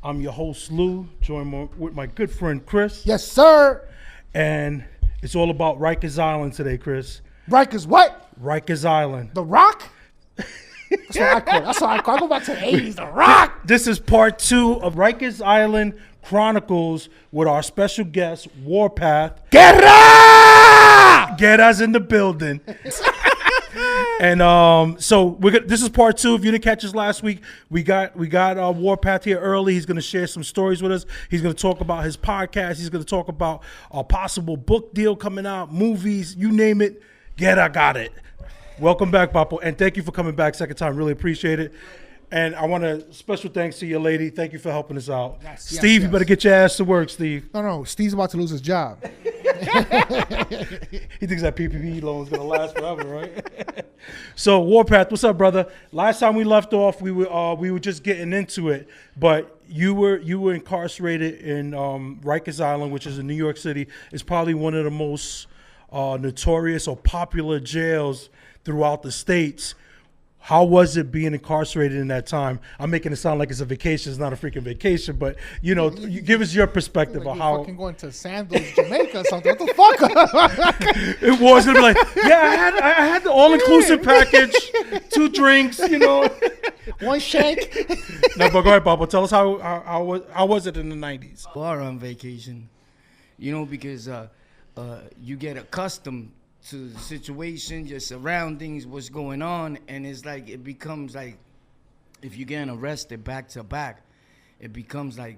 I'm your host, Lou, joined with my good friend, Chris. Yes, sir. And it's all about Rikers Island today, Chris. Rikers what? Rikers Island. The Rock? That's what I call it. That's what I call it. I go back to the 80s. The Rock. This is part 2 of Rikers Island Chronicles with our special guest, Warpath. Guerra! Guerra's in the building. And so this is part 2. If you didn't catch us last week, we got Warpath here early. He's going to share some stories with us. He's going to talk about his podcast. He's going to talk about a possible book deal coming out, movies, you name it. Guerra got it. Welcome back, Papo, and thank you for coming back second time. Really appreciate it. And I want to special thanks to your lady. Thank you for helping us out. Yes, Steve, yes. you better get your ass to work, Steve. No. Steve's about to lose his job. He thinks that PPP loan is gonna last forever, right? So, Warpath, what's up, brother? Last time we left off, we were just getting into it, but you were incarcerated in Rikers Island, which is in New York City. It's probably one of the most notorious or popular jails throughout the states. How was it being incarcerated in that time? I'm making it sound like it's a vacation. It's not a freaking vacation, but you give us your perspective Like of you're how fucking going to Sandals, Jamaica or something. What the fuck? it was. Gonna be like, yeah, I had the all-inclusive package, 2 drinks, One shank. No, but go ahead, Papa. Tell us how was it in the 90s? Are on vacation, because you get accustomed to the situation, your surroundings, what's going on, and it's like it becomes like if you're getting arrested back to back, it becomes like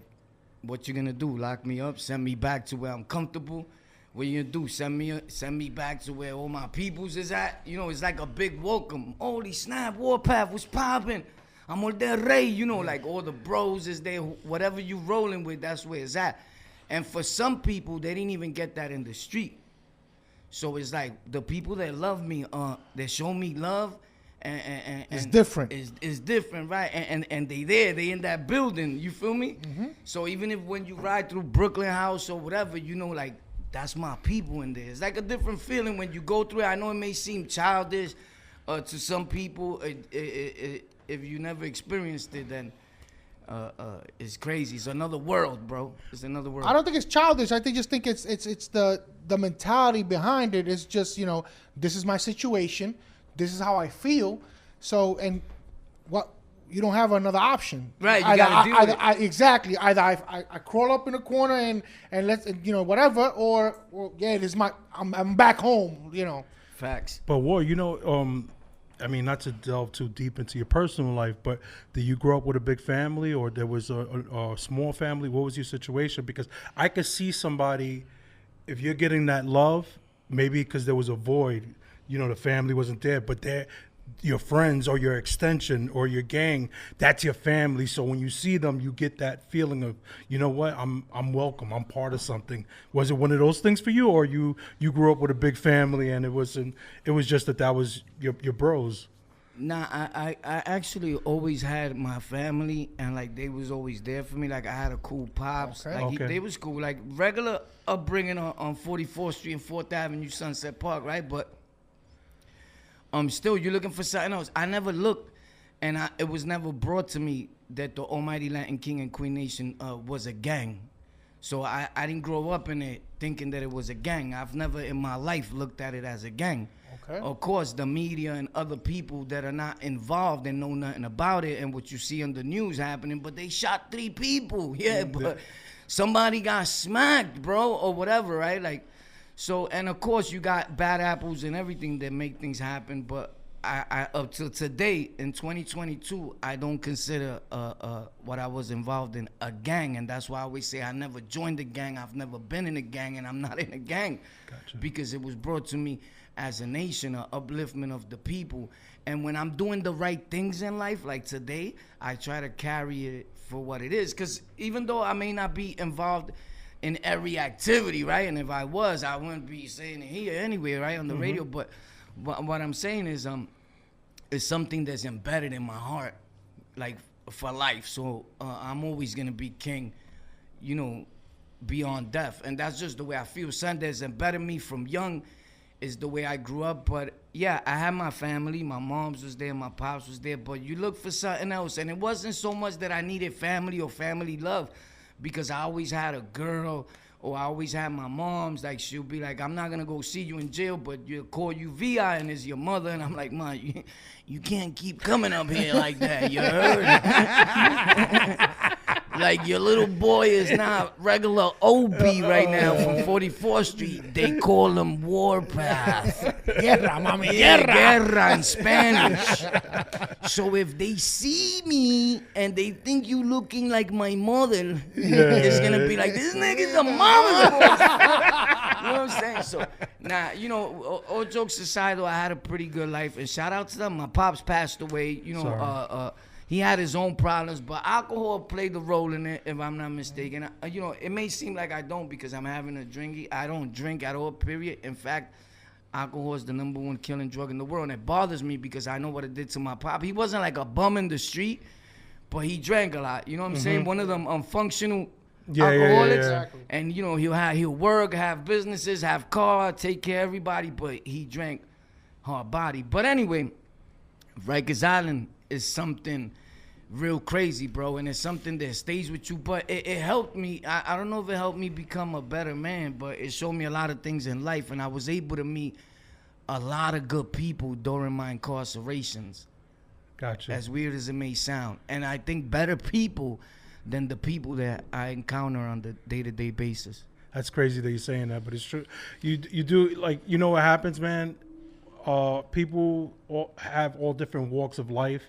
what you're gonna do? Lock me up, send me back to where I'm comfortable. What you gonna do? Send me back to where all my peoples is at. It's like a big welcome. Holy snap, Warpath was popping. I'm all there, Ray. Like all the bros is there. Whatever you rolling with, that's where it's at. And for some people, they didn't even get that in the street. So it's like the people that love me, that show me love, and It's different. It's different, right? And they in that building. You feel me? Mm-hmm. So even if when you ride through Brooklyn House or whatever, like that's my people in there. It's like a different feeling when you go through it. I know it may seem childish to some people. If you never experienced it, then it's crazy. It's another world, bro. It's another world. I don't think it's childish. I just think it's the mentality behind it. It's just this is my situation, this is how I feel. So you don't have another option, right? You gotta deal with it. Exactly. Either I crawl up in a corner and let's whatever, or this is I'm back home. Facts. But War, not to delve too deep into your personal life, but did you grow up with a big family, or there was a small family? What was your situation? Because I could see somebody, if you're getting that love, maybe because there was a void, the family wasn't there, but your friends or your extension or your gang, that's your family. So when you see them, you get that feeling of, I'm welcome. I'm part of something. Was it one of those things for you, or you grew up with a big family and it was just that was your bros? Nah, I actually always had my family, and like they was always there for me. Like I had a cool pops. Okay. Like they was cool. Like regular upbringing on 44th Street and 4th Avenue, Sunset Park, right? But still, you're looking for something else. I never looked, and it was never brought to me that the Almighty Latin King and Queen Nation was a gang. So I didn't grow up in it thinking that it was a gang. I've never in my life looked at it as a gang. Okay. Of course, the media and other people that are not involved and know nothing about it, and what you see on the news happening, but they shot 3 people. Yeah, but somebody got smacked, bro, or whatever, right? Like. So, and of course, you got bad apples and everything that make things happen. But I up till today, in 2022, I don't consider what I was involved in a gang. And that's why I always say I never joined a gang. I've never been in a gang, and I'm not in a gang. Gotcha. Because it was brought to me as a nation, an upliftment of the people. And when I'm doing the right things in life, like today, I try to carry it for what it is. Because even though I may not be involved in every activity, right? And if I was, I wouldn't be saying it here anyway, right? On the radio. But what I'm saying is it's something that's embedded in my heart, like for life. So I'm always gonna be king, beyond death. And that's just the way I feel. Son, that's embedded me from young. is the way I grew up. But yeah, I had my family. My mom's was there, my pops was there. But you look for something else, and it wasn't so much that I needed family or family love, because I always had a girl, or I always had my mom's. Like, she'll be like, I'm not gonna go see you in jail, but you'll call you VI, and it's your mother. And I'm like, Ma, you can't keep coming up here like that. You heard? Like, your little boy is not regular OB right now from 44th Street. They call him Warpath. Guerra, mami, Yeah, guerra. guerra in Spanish. So if they see me and they think you looking like my mother, it's gonna be like, this nigga's a mama's boy. You know what I'm saying? So, nah, you know, all jokes aside, though, I had a pretty good life. And shout out to them. My pops passed away. You know, he had his own problems, but alcohol played the role in it, if I'm not mistaken. You know, it may seem like I don't because I'm having a drinky. I don't drink at all, period. In fact, alcohol is the #1 killing drug in the world, and it bothers me because I know what it did to my pop. He wasn't like a bum in the street, but he drank a lot. You know what I'm saying? One of them unfunctional alcoholics. Yeah. And, you know, he'll work, have businesses, have car, take care of everybody, but he drank hard body. But anyway, Rikers Island is something real crazy, bro, and it's something that stays with you. But it helped me. I don't know if it helped me become a better man, but it showed me a lot of things in life, and I was able to meet a lot of good people during my incarcerations. Gotcha. As weird as it may sound. And I think better people than the people that I encounter on the day-to-day basis. That's crazy that you're saying that, but it's true. You do, like, you know what happens, man? People have all different walks of life.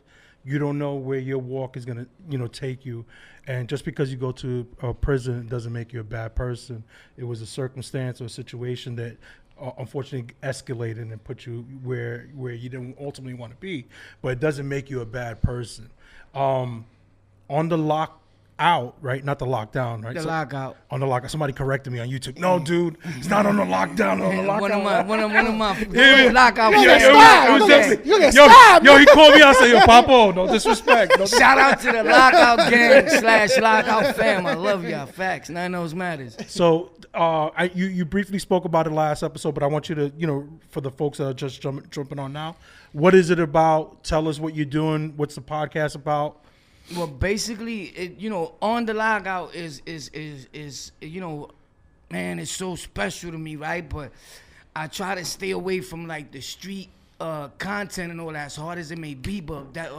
You don't know where your walk is gonna, take you. And just because you go to a prison doesn't make you a bad person. It was a circumstance or a situation that unfortunately escalated and put you where you didn't ultimately want to be. But it doesn't make you a bad person. On the lockout, right? Not the lockdown, right? The lockout. On the lockout. Somebody corrected me on YouTube. No, dude, it's not on the lockdown. On the lockout. One of my Yeah. lockout Yeah, friends. it was definitely- You get yo, stabbed. yo, he called me out and said, yo, Papo, no disrespect. No Shout out to the lockout gang / lockout fam. I love y'all. Facts. None of those matters. So you briefly spoke about it last episode, but I want you to, for the folks that are just jumping on now, what is it about? Tell us what you're doing. What's the podcast about? Well, basically, on the lockout is man, it's so special to me, right? But I try to stay away from like the street content and all that, as hard as it may be. But that,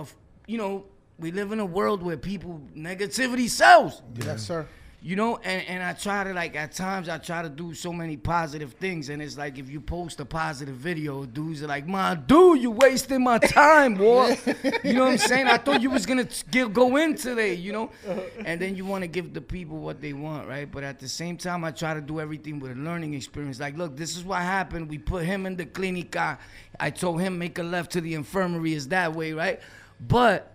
we live in a world where negativity sells. Yes, sir. And I try to, like, at times I try to do so many positive things, and it's like if you post a positive video, dudes are like, "My dude, you wasting my time, boy." You know what I'm saying? I thought you was gonna go in today, and then you want to give the people what they want, right? But at the same time, I try to do everything with a learning experience. Like, look, this is what happened. We put him in the clinica. I told him make a left to the infirmary. Is that way, right? But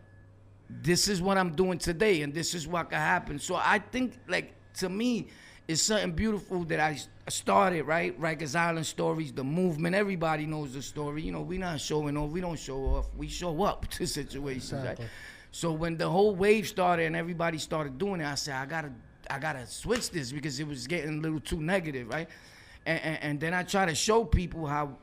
this is what I'm doing today, and this is what could happen. So I think, like, to me, it's something beautiful that I started, right? Rikers Island Stories, the movement. Everybody knows the story. We're not showing off. We don't show off. We show up to situations, Exactly. right? So when the whole wave started and everybody started doing it, I said, I gotta switch this because it was getting a little too negative, right? And then I try to show people how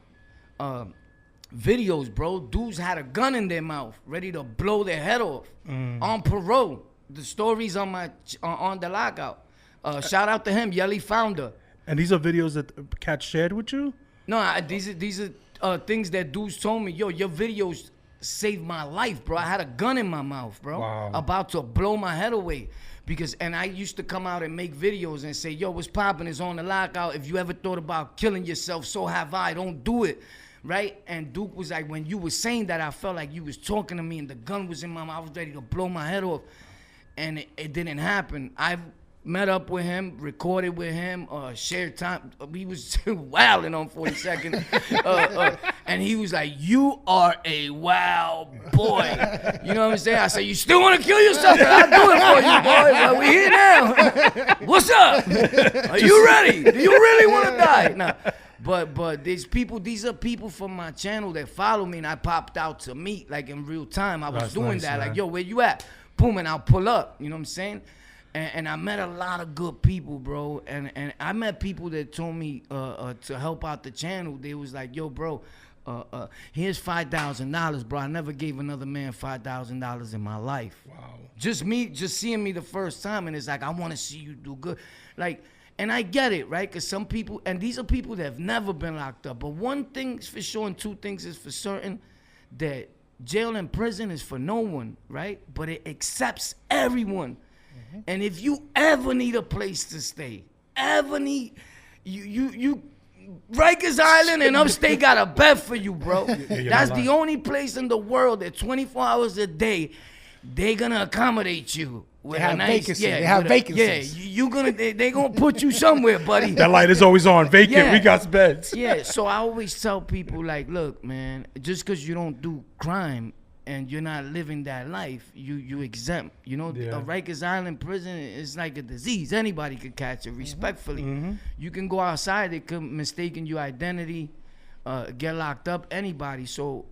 videos, bro. Dudes had a gun in their mouth, ready to blow their head off on parole. The stories on the lockout. Shout out to him, Yelly Founder. And these are videos that Cat shared with you? No, these are things that dudes told me. Yo, your videos saved my life, bro. I had a gun in my mouth, bro. Wow. About to blow my head away. And I used to come out and make videos and say, yo, what's poppin' is on the lockout. If you ever thought about killing yourself, so have I. Don't do it. Right? And Duke was like, when you were saying that, I felt like you was talking to me and the gun was in my mouth. I was ready to blow my head off. And it didn't happen. I met up with him, recorded with him, shared time. We was wilding on 42nd. And he was like, you are a wild boy. You know what I'm saying? I said, you still want to kill yourself? I'll do it for you, boy. Well, we here now. What's up? Are you ready? Do you really want to die? Nah. But these are people from my channel that follow me, and I popped out to meet, like, in real time. I was That's doing nice, that. man. Like, yo, where you at? Boom, and I'll pull up. You know what I'm saying? And I met a lot of good people, bro. And I met people that told me to help out the channel. They was like, yo, bro, here's $5,000, bro. I never gave another man $5,000 in my life. Wow. Just seeing me the first time, and it's like, I want to see you do good. Like, and I get it, right? Because some people, and these are people that have never been locked up. But one thing's for sure and two things is for certain, that jail and prison is for no one, right? But it accepts everyone. Mm-hmm. And if you ever need a place to stay, you Rikers Island and upstate got a bed for you, bro. That's the only place in the world that 24 hours a day, they're gonna accommodate you. They have vacancies. Yeah, they have vacancies. Yeah, they gonna put you somewhere, buddy. That light is always on. Vacant. Yeah. We got beds. Yeah. So I always tell people, like, look, man, just because you don't do crime and you're not living that life, you exempt. You know, Yeah. a Rikers Island prison is like a disease. Anybody could catch it. Respectfully, you can go outside. They could mistaken your identity, get locked up. Anybody. So.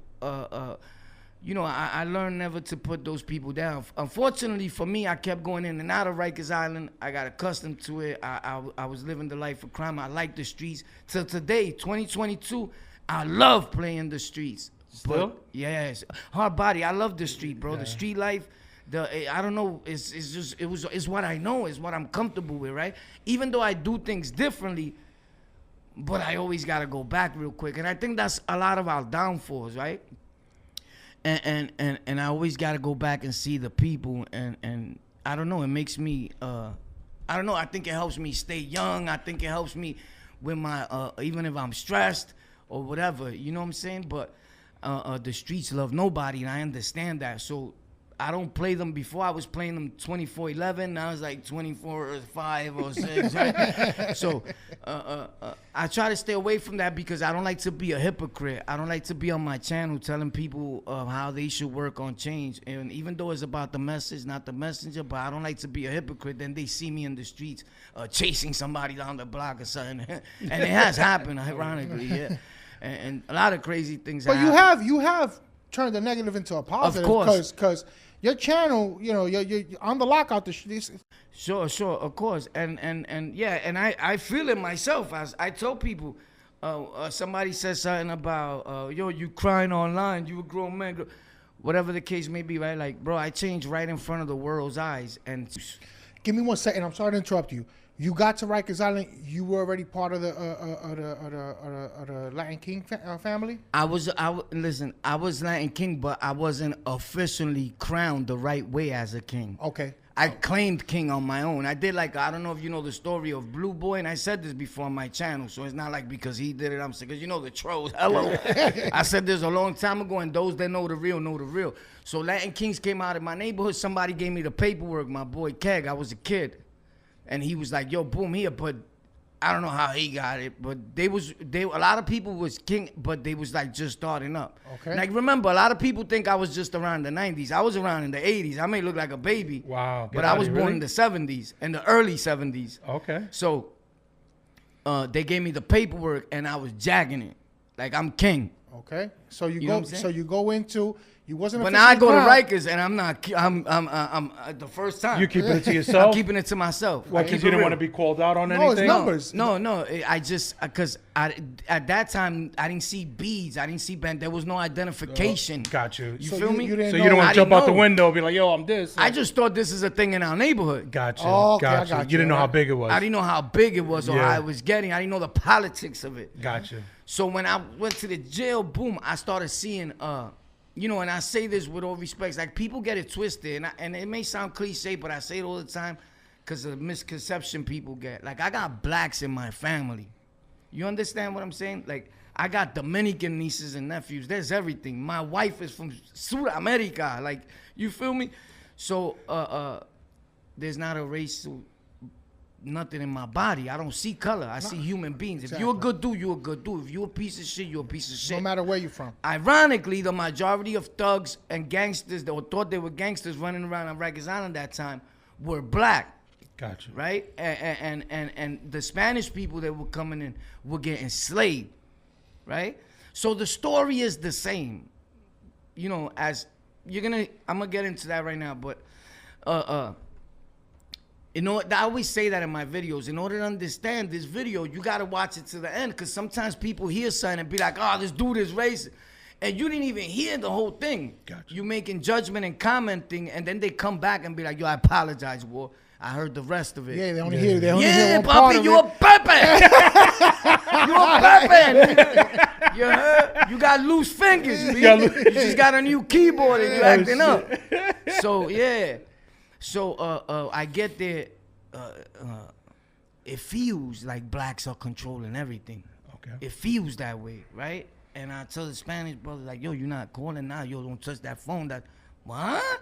You know, I learned never to put those people down. Unfortunately for me, I kept going in and out of Rikers Island. I got accustomed to it. I was living the life of crime. I like the streets. Till today, 2022, I love playing the streets. Still? But, yes. Hard body. I love the street, bro. Yeah. The street life. I don't know. It's what I know. It's what I'm comfortable with, right? Even though I do things differently, but I always got to go back real quick. And I think that's a lot of our downfalls, right? And I always got to go back and see the people, and I don't know, it makes me I don't know, I think it helps me stay young. I think it helps me with my even if I'm stressed or whatever, you know what I'm saying? But the streets love nobody, and I understand that. So I don't play them. Before I was playing them 24/11. Now it's like 24/5 or 6. Right? So I try to stay away from that because I don't like to be a hypocrite. I don't like to be on my channel telling people how they should work on change. And even though it's about the message, not the messenger, but I don't like to be a hypocrite. Then they see me in the streets chasing somebody down the block or something. And it has happened, ironically, yeah. And a lot of crazy things happen. But you have turned the negative into a positive. Of course. Because your channel, you know, you're on the lockout. Sure, of course, and yeah, and I feel it myself. As I tell people, somebody says something about, yo, you crying online, you a grown man, whatever the case may be, right? Like, bro, I changed right in front of the world's eyes. And give me 1 second. I'm sorry to interrupt you. You got to Rikers Island. You were already part of the Latin King family. I was Latin King, but I wasn't officially crowned the right way as a king. Okay. I claimed king on my own. I did like, I don't know if you know the story of Blue Boy, and I said this before on my channel, so it's not like because he did it, I'm saying, because you know the trolls, hello. I said this a long time ago, and those that know the real know the real. So Latin Kings came out of my neighborhood. Somebody gave me the paperwork, my boy Keg. I was a kid. And he was like, yo, boom, here, but I don't know how he got it, but a lot of people was king, but they was like just starting up. Okay. Like, remember, a lot of people think I was just around the 90s. I was around in the 80s. I may look like a baby. Wow. But I was born in the 70s, in the early 70s. Okay. So they gave me the paperwork, and I was jagging it. Like, I'm king. Okay. So you go into. You wasn't. But now I go to Rikers, and I'm not. I'm the first time. You keeping it to yourself? I'm keeping it to myself. Why? Because you didn't want to be called out on anything? It's numbers. No. I just because at that time I didn't see beads. I didn't see band. There was no identification. Got you. You feel me? So you don't want to jump out the window and be like, yo, I'm this. I just thought this is a thing in our neighborhood. Gotcha. Oh, okay, Gotcha. You didn't know how big it was. I didn't know how big it was or how it was getting. I didn't know the politics of it. Gotcha. So when I went to the jail, boom, I started seeing you know, and I say this with all respect, like people get it twisted, and it may sound cliche, but I say it all the time because of the misconception people get. Like, I got blacks in my family. You understand what I'm saying? Like, I got Dominican nieces and nephews. There's everything. My wife is from South America. Like, you feel me? So there's not a racial nothing in my body. I don't see color. I see human beings. Exactly. If you're a good dude, you're a good dude. If you're a piece of shit, you're a piece of shit. No matter where you're from. Ironically, the majority of thugs and gangsters that thought they were gangsters running around on Rikers Island that time were black. Gotcha. Right? And the Spanish people that were coming in were getting enslaved. Right? So the story is the same. You know, I'm gonna get into that right now, but I always say that in my videos. In order to understand this video, you got to watch it to the end, because sometimes people hear something and be like, oh, this dude is racist. And you didn't even hear the whole thing. Gotcha. You making judgment and commenting, and then they come back and be like, yo, I apologize, boy. I heard the rest of it. Yeah, they only hear one part Bobby, of you it. a pepe. You a pepe. You heard? You got loose fingers, B. You just got a new keyboard and you acting up. So, yeah. So, I get there. It feels like blacks are controlling everything. Okay. It feels that way, right? And I tell the Spanish brother, like, yo, you're not calling now. Yo, don't touch that phone. What?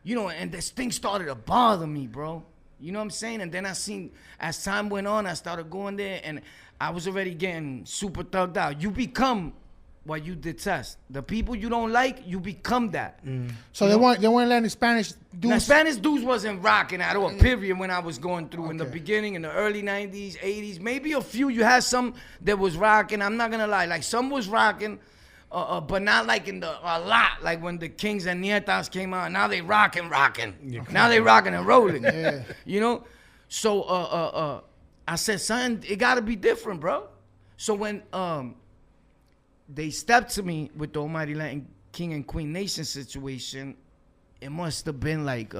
You know, and this thing started to bother me, bro. You know what I'm saying? And then I seen, as time went on, I started going there, and I was already getting super thugged out. You become what you detest. The people you don't like, you become that. So they weren't letting Spanish dudes. Now, Spanish dudes wasn't rocking at all, period, when I was going through in the beginning, in the early 90s, 80s. Maybe a few, you had some that was rocking. I'm not going to lie. Like, some was rocking, but not like a lot. Like when the Kings and Netas came out, now they rocking. Now they rocking and rolling. Yeah. You know? So, I said, son, it got to be different, bro. So when they stepped to me with the Almighty Latin King and Queen Nation situation, it must have been like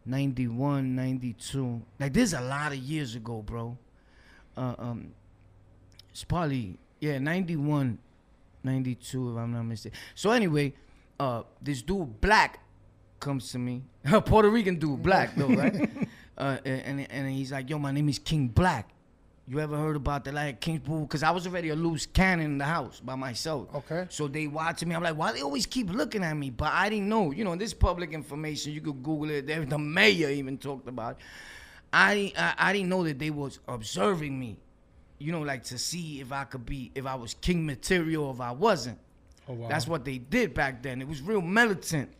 91, 92. Like, this is a lot of years ago, bro. It's probably, 91, 92, if I'm not mistaken. So anyway, this dude, Black, comes to me. A Puerto Rican dude, Black, though, right? And he's like, yo, my name is King Black. You ever heard about the like King's Boo? Because I was already a loose cannon in the house by myself. Okay. So they watching me. I'm like, why they always keep looking at me? But I didn't know. You know, this public information. You could Google it. The mayor even talked about it. I didn't know that they was observing me. You know, like to see if I was king material or if I wasn't. Oh, wow. That's what they did back then. It was real militant.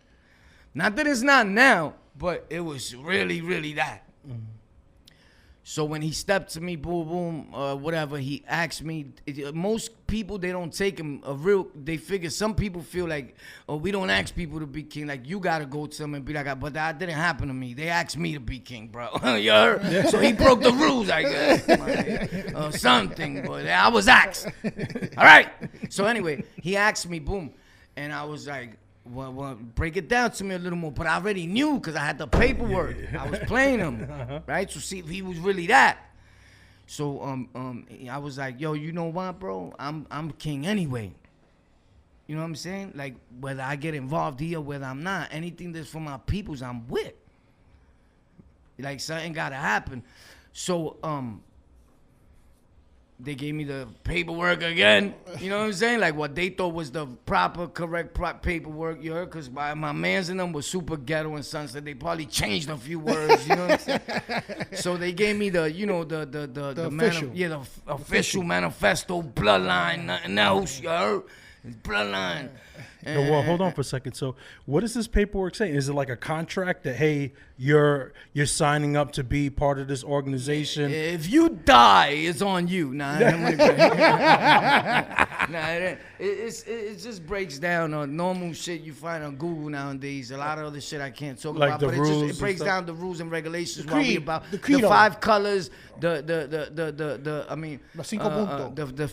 Not that it's not now, but it was really, really that. Mm-hmm. So when he stepped to me, boom, whatever, he asked me. Most people, they don't take him they figure, some people feel like, oh, we don't ask people to be king. Like, you got to go to them and be like, but that didn't happen to me. They asked me to be king, bro. You heard? Yeah. So he broke the rules, I guess. Something, but I was asked. All right. So anyway, he asked me, boom. And I was like, well, break it down to me a little more. But I already knew because I had the paperwork. I was playing him, right? To see if he was really that. So I was like, yo, you know what, bro? I'm king anyway. You know what I'm saying? Like, whether I get involved here, whether I'm not, anything that's for my peoples, I'm with. Like, something gotta happen. So they gave me the paperwork again. You know what I'm saying? Like what they thought was the proper, correct paperwork, you heard? Because my mans and them was super ghetto and sons, so they probably changed a few words, you know what I'm saying? So they gave me the, you know, the official. the official manifesto, bloodline, nothing else, you heard? It's bloodline. No, well, hold on for a second. So, what is this paperwork saying? Is it like a contract that, hey, you're signing up to be part of this organization? If you die, it's on you. It just breaks down on normal shit you find on Google nowadays. A lot of other shit I can't talk like about, the but rules it breaks down the rules and regulations. The creed, the 5 colors, the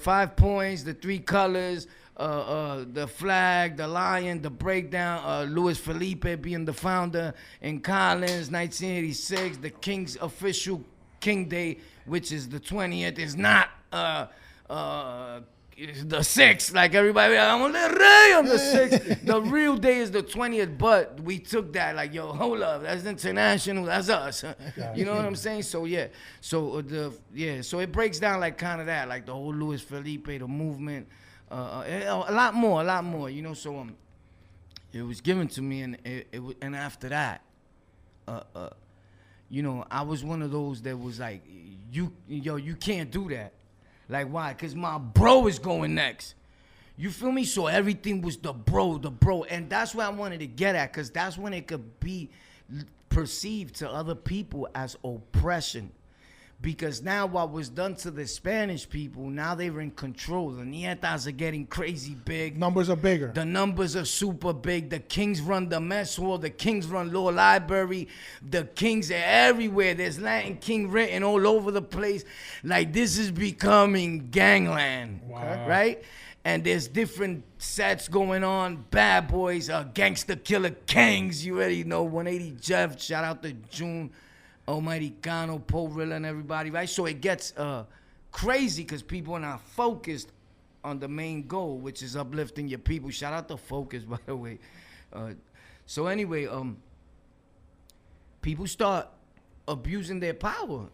5 points, the 3 colors. The flag, the lion, the breakdown, Louis Felipe being the founder, and Collins, 1986, the King's official King Day, which is the 20th, is not the 6th, like everybody, I'm on the rey on the 6th. The real day is the 20th, but we took that, like, yo, hold up, that's international, that's us. You know what I'm saying? So, yeah. So, so it breaks down like kind of that, like the whole Louis Felipe, the movement. A lot more, you know. So it was given to me, and and after that, you know, I was one of those that was like, you can't do that. Like, why? Because my bro is going next. You feel me? So everything was the bro, and that's what I wanted to get at, because that's when it could be perceived to other people as oppression. Because now what was done to the Spanish people, now they're in control. The Netas are getting crazy big. Numbers are bigger. The numbers are super big. The Kings run the mess hall. The Kings run Law Library. The Kings are everywhere. There's Latin King written all over the place. Like, this is becoming gangland. Wow. Right? And there's different sets going on. Bad Boys, Gangster Killer Kings. You already know. 180 Jeff. Shout out to June. Americano, Paul Rilla, and everybody, right? So it gets crazy because people are not focused on the main goal, which is uplifting your people. Shout out to Focus, by the way. So anyway, people start abusing their power,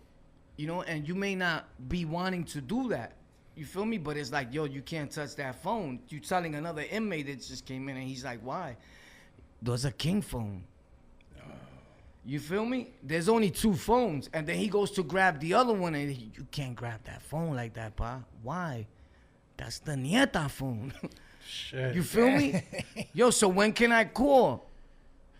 you know, and you may not be wanting to do that. You feel me? But it's like, yo, you can't touch that phone. You telling another inmate that just came in, and he's like, why? There's a King phone. You feel me? There's only 2 phones. And then he goes to grab the other one, and you can't grab that phone like that, pa. Why? That's the Nieta phone. Shit. You feel me? Yo, so when can I call?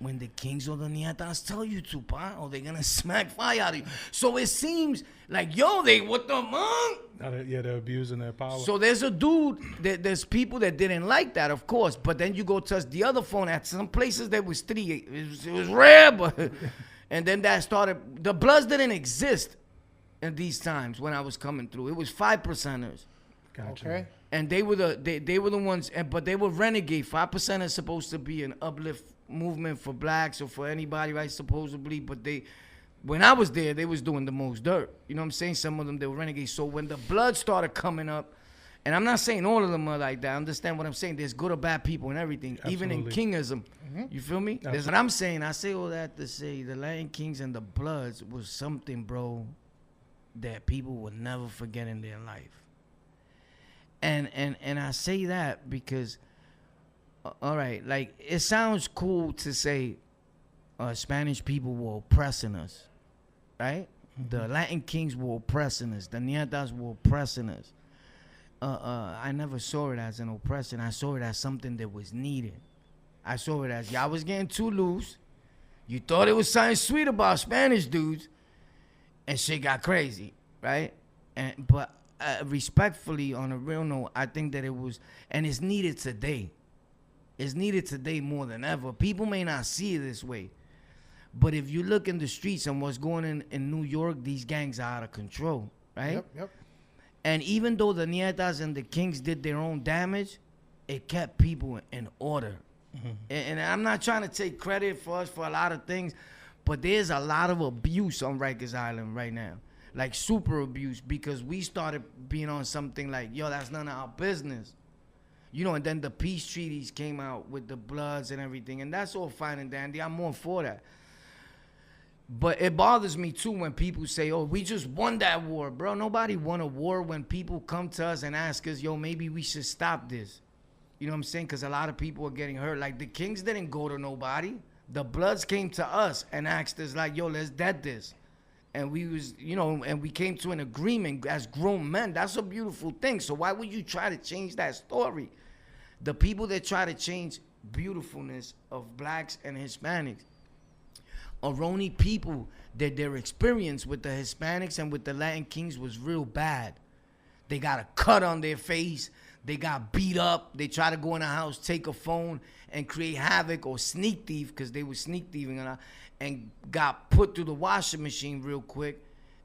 When the Kings or the Nietas tell you to, pa, or they're going to smack fire out of you. So it seems like, yo, what the fuck? Yeah, they're abusing their power. So there's a dude, there's people that didn't like that, of course, but then you go touch the other phone. At some places there was 3. It was rare, but and then that started. The Bloods didn't exist at these times when I was coming through. It was 5%ers. Gotcha. Okay. And they were the ones, but they were renegade. 5% is supposed to be an uplift movement for blacks or for anybody, right? Supposedly, but when I was there, they was doing the most dirt. You know what I'm saying? Some of them, they were renegades. So when the Blood started coming up, and I'm not saying all of them are like that. Understand what I'm saying? There's good or bad people and everything, even in Kingism. You feel me? That's what I'm saying. I say all that to say the Latin Kings and the Bloods was something, bro, that people will never forget in their life. And I say that because, all right, like, it sounds cool to say Spanish people were oppressing us, right? The Latin Kings were oppressing us. The Netas were oppressing us. I never saw it as an oppression. I saw it as something that was needed. I saw it as, y'all was getting too loose. You thought it was something sweet about Spanish dudes, and shit got crazy, right? But respectfully, on a real note, I think that it was, and it's needed today. It's needed today more than ever. People may not see it this way, but if you look in the streets and what's going on in New York, these gangs are out of control, right? Yep. And even though the Nietas and the Kings did their own damage, it kept people in order. And I'm not trying to take credit for us for a lot of things, but there's a lot of abuse on Rikers Island right now. Like, super abuse, because we started being on something like, yo, that's none of our business. You know, and then the peace treaties came out with the Bloods and everything, and that's all fine and dandy. I'm more for that. But it bothers me, too, when people say, oh, we just won that war. Bro, nobody won a war when people come to us and ask us, yo, maybe we should stop this. You know what I'm saying? Because a lot of people are getting hurt. Like, the Kings didn't go to nobody. The Bloods came to us and asked us, like, yo, let's dead this. And we was, you know, and we came to an agreement as grown men. That's a beautiful thing. So why would you try to change that story? The people that try to change beautifulness of blacks and Hispanics are only people that their experience with the Hispanics and with the Latin Kings was real bad. They got a cut on their face. They got beat up. They try to go in a house, take a phone, and create havoc, or sneak thief, because they were sneak thieving, and got put through the washing machine real quick,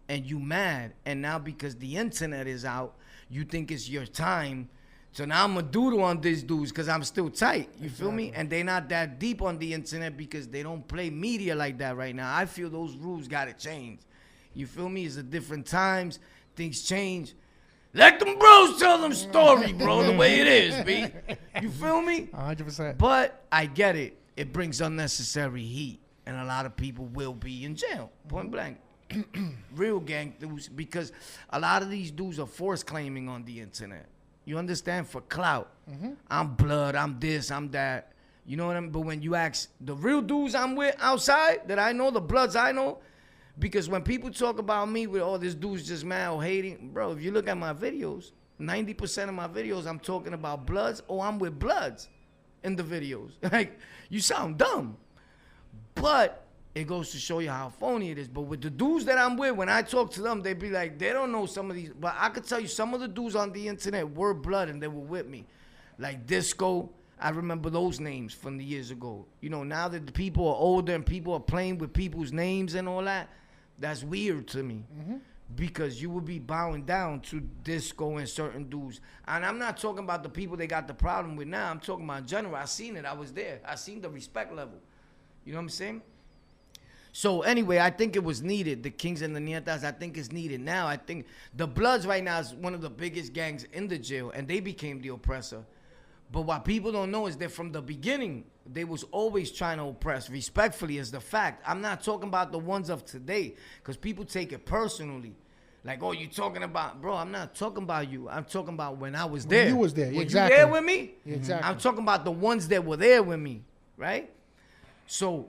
and you mad. And now because the internet is out, you think it's your time. So now I'm a doodle on these dudes because I'm still tight. You feel me? And they not that deep on the internet because they don't play media like that right now. I feel those rules got to change. You feel me? It's a different times. Things change. Let them bros tell them story, bro, the way it is, B. You feel me? 100%. But I get it. It brings unnecessary heat, and a lot of people will be in jail, point blank. Real gang dudes, because a lot of these dudes are force claiming on the internet. You understand? For clout. I'm blood, I'm this, I'm that. You know what I mean? But when you ask the real dudes I'm with outside, that I know, the Bloods I know, because when people talk about me with, oh, this dude's just mad or hating, bro, if you look at my videos, 90% of my videos, I'm talking about Bloods, or I'm with Bloods in the videos. Like, you sound dumb. But it goes to show you how phony it is. But with the dudes that I'm with, when I talk to them, they be like, they don't know some of these. But I could tell you some of the dudes on the internet were blood and they were with me. Like Disco, I remember those names from the years ago. You know, now that the people are older and people are playing with people's names and all that, that's weird to me. Because you would be bowing down to Disco and certain dudes. And I'm not talking about the people they got the problem with now. I'm talking about in general. I seen it. I was there. I seen the respect level. You know what I'm saying? So anyway, I think it was needed. The Kings and the Netas, I think it's needed now. I think the Bloods right now is one of the biggest gangs in the jail, and they became the oppressor. But what people don't know is that from the beginning, they was always trying to oppress. Respectfully is the fact. I'm not talking about the ones of today, because people take it personally. Like, oh, you talking about, bro, I'm not talking about you. I'm talking about when I was there. you was there, Were exactly. you there with me? Exactly. I'm talking about the ones that were there with me, right? So